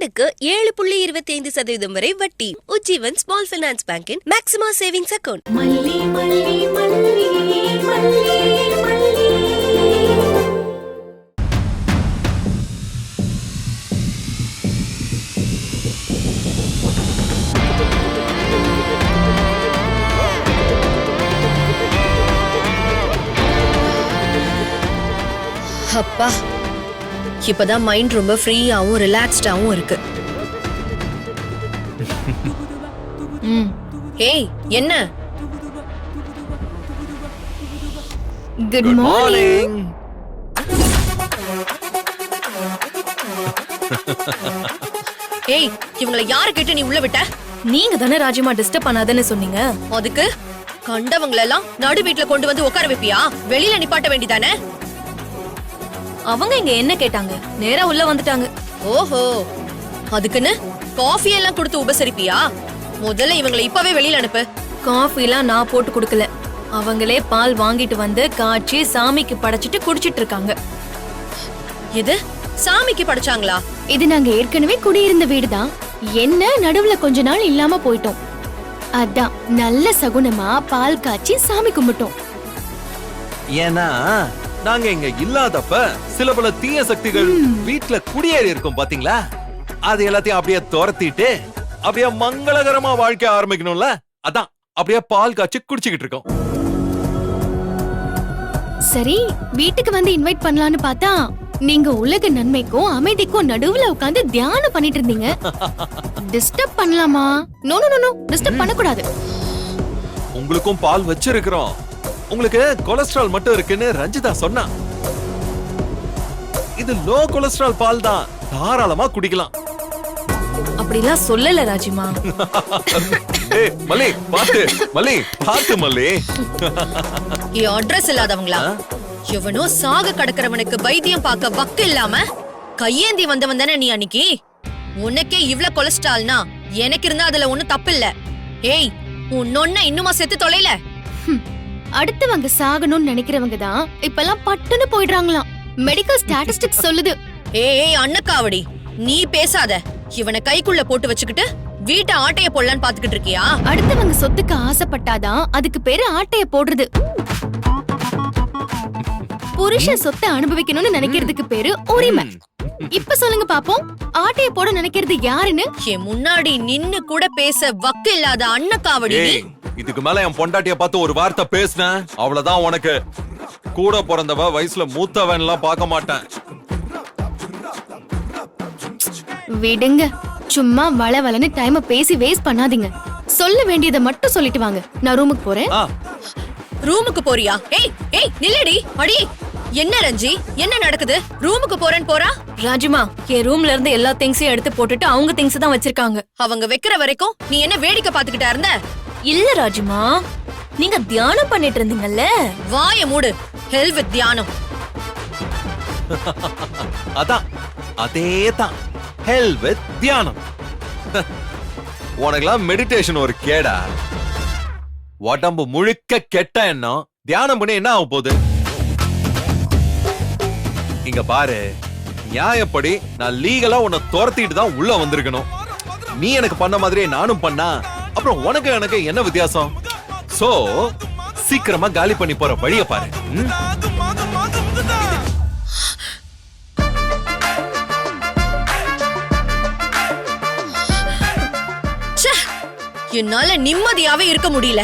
ஆண்டுக்கு 7.25% வரை வட்டி. உஜ்ஜீவன் ஸ்மால் ஃபைனான்ஸ் பேங்கின் மேக்ஸிமம் சேவிங்ஸ் அக்கவுண்ட். அப்பா, இப்பதான் மைண்ட் ரொம்ப ஃப்ரீயாவும் ரிலாக்ஸ்டாவும் இருக்கு. ஏய், என்ன? Good morning. ஏய், இவங்களை யாரு கேட்டு நீ உள்ள விட்ட? நீங்க தானே ராஜிமா டிஸ்டர்ப் பண்ணாதன்னு சொன்னீங்க. அதுக்கு கண்டவங்களெல்லாம் நடு வீட்டுல கொண்டு வந்து உட்கார வைப்பியா? வெளியில நிப்பாட்ட வேண்டிதானே? அவங்க இங்க என்ன கேட்டாங்க? நேரா உள்ள வந்துட்டாங்க. ஓஹோ, அதுக்குன்னு காஃபி எல்லாம் கொடுத்து உபசரிப்பியா? முதல்ல இவங்களை இப்பவே வெளியில அனுப்பு. காஃபி எல்லாம் நான் போட்டு கொடுக்கல. அவங்களே பால் வாங்கிட்டு வந்து காய்ச்சி சாமிக்கு படைச்சிட்டு குடிச்சிட்டு இருக்காங்க. எது? சாமிக்கு படைச்சாங்களா? இது நாங்க ஏற்கனவே குடியிருந்த வீடுதான். என்ன நடுவுல கொஞ்ச நாள் இல்லாம போயிட்டோம். அதான் நல்ல சகுனமா பால் காய்ச்சி சாமி கும்பிட்டோம். ஏன்னா நாங்க இங்க இல்லாதப்ப சில பல தீய சக்திகள் வீட்டுல குடியேறி இருக்கும் பாத்தீங்களா? அது எல்லாத்தையும் அப்படியே துரத்திட்டு அப்படியே மங்களகரமா வாழ்க்கை ஆரம்பிக்கணும்ல, அதான் அப்படியே பால் காய்ச்சி குடிச்சுக்கிட்டு இருக்கோம். சரி, வீட்டுக்கு வந்து இன்வைட் பண்ணலான்னு பார்த்தா நீங்க உலக நன்மைக்கும் அமைதிக்கும் நடுவுல உட்கார்ந்து தியானம் பண்ணிட்டு இருந்தீங்க. டிஸ்டர்ப் பண்ணலாமா? நோ நோ நோ, டிஸ்டர்ப் பண்ணக்கூடாது. உங்களுக்கும் பால் வச்சிருக்கிறோம். உங்களுக்கு கொலஸ்ட்ரால் மட்டும் இருக்குன்னு ரஞ்சிதா சொன்னா. இது லோ கொலஸ்ட்ரால் பால் தான், தாராளமா குடிக்கலாம். அப்படிலாம் சொல்லல ராஜிமா. ஏய் மல்லி, பாத்து மல்லி, பாத்து மல்லி. அட்ரஸ் இல்லாதவங்களா? எவனோ சாக கடக்கிறவனுக்கு வைத்தியம் பார்க்க வக்கு இல்லாம கையேந்தி வந்தவன் தானே நீ அன்னைக்கு. உனக்கே இவ்ளோ கொலஸ்ட்ரால்னா எனக்கு இருந்தா அதுல ஒண்ணும் தப்பு இல்ல. ஏய், உன்னொன்ன இன்னுமா செத்து தொலைல? அடுத்தவங்க சாகணும்னு நினைக்கிறவங்க தான் இப்பெல்லாம் பட்டுன்னு போயிடுறாங்களாம். மெடிக்கல் ஸ்டாட்டிஸ்டிக்ஸ் சொல்லுது. ஏய் அண்ணக்காவடி, நீ பேசாத. இவனை கைக்குள்ள போட்டு வச்சுக்கிட்டு வீட்டை ஆட்டைய போடலான்னு பாத்துக்கிட்டு இருக்கியா? அடுத்தவங்க சொத்துக்கு ஆசைப்பட்டாதான் அதுக்கு பேரு ஆட்டைய போடுறது. புருஷன் சொத்தை அனுபவிக்கணும்னு நினைக்கிறதுக்கு பேரு உரிமை. இப்ப சொல்லுங்க பாப்போம், ஆட்டைய போட நினைக்கிறது யாருன்னு? என் முன்னாடி நின்னு கூட பேச வக்கு இல்லாத அண்ணக்காவடி. இதுக்கு மேல என் பொண்டாட்டிய பார்த்து ஒரு வார்த்தை பேசுன அவ்வளவுதான் உனக்கு. கூட பிறந்தவ வயசுல மூத்தவன் எல்லாம் பார்க்க மாட்டேன். விடுங்க, சும்மா வளவலன்னு டைம் பேசி வேஸ்ட் பண்ணாதீங்க. சொல்ல வேண்டியதை மட்டும் சொல்லிட்டு வாங்க. நான் ரூமுக்கு போறேன். ரூமுக்கு போறியா? ஏய் ஏய் நில்லடி. அடி, என்ன ரஞ்சி, என்ன நடக்குது? ரூமுக்கு போறேன்னு போறா? ராஜிமா, என் ரூம்ல இருந்து எல்லா திங்ஸையும் எடுத்து போட்டுட்டு அவங்க திங்ஸ் தான் வச்சிருக்காங்க. அவங்க வைக்கிற வரைக்கும் நீ என்ன வேடிக்கை பாத்துக்கிட்டா இருந்த? இல்ல ராஜிமா, நீங்க தியானம் பண்ணிட்டு இருந்தீங்கல்ல. வாய மூடு. ஹெல் வித் தியானம். அதான், அதேதான், ஹெல் வித் தியானம். உனக்கெல்லாம் மெடிடேஷன் ஒரு கேடா? உடம்பு முழுக்க கெட்ட எண்ணம். தியானம் பண்ணி என்ன ஆக போகுது? இங்க பாரு, நியாயப்படி நான் லீகலா உன்னை துரத்திட்டு தான் உள்ள வந்திருக்கணும். நீ எனக்கு பண்ண மாதிரியே நானும் பண்ணா அப்புறம் உனக்கு எனக்கு என்ன வித்தியாசம்? சோ சீக்கிரமா காலி பண்ணி போற வழிய பாரு. என்னால நிம்மதியாவே இருக்க முடியல.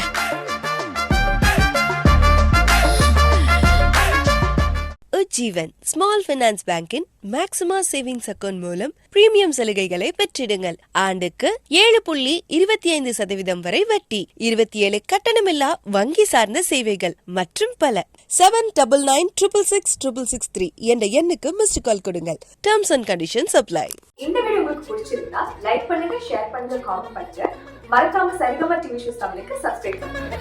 உஜ்ஜீவன் ஸ்மால் ஃபைனான்ஸ் பேங்கின் மேக்ஸிமம் சேவிங்ஸ் அக்கவுண்ட் மூலம் பிரீமியம் சலுகைகளை பெற்றிடுங்கள். ஆண்டுக்கு 7.25% வரை வட்டி, 27 கட்டணமில்லா வங்கி சார்ந்த சேவைகள் மற்றும் பல. 7996666663 என்ற எண்ணுக்கு மிஸ்டு கால் கொடுங்கள். Terms and conditions apply. இந்த வீடியோ உங்களுக்கு பிடிச்சிருந்தா லைக் பண்ணுங்க, ஷேர் பண்ணுங்க, காமெண்ட் பண்ணுங்க. மறக்காம சரிகமா டிவி ஷோஸ் தமிழுக்கு சப்ஸ்கிரைப் பண்ணுங்க.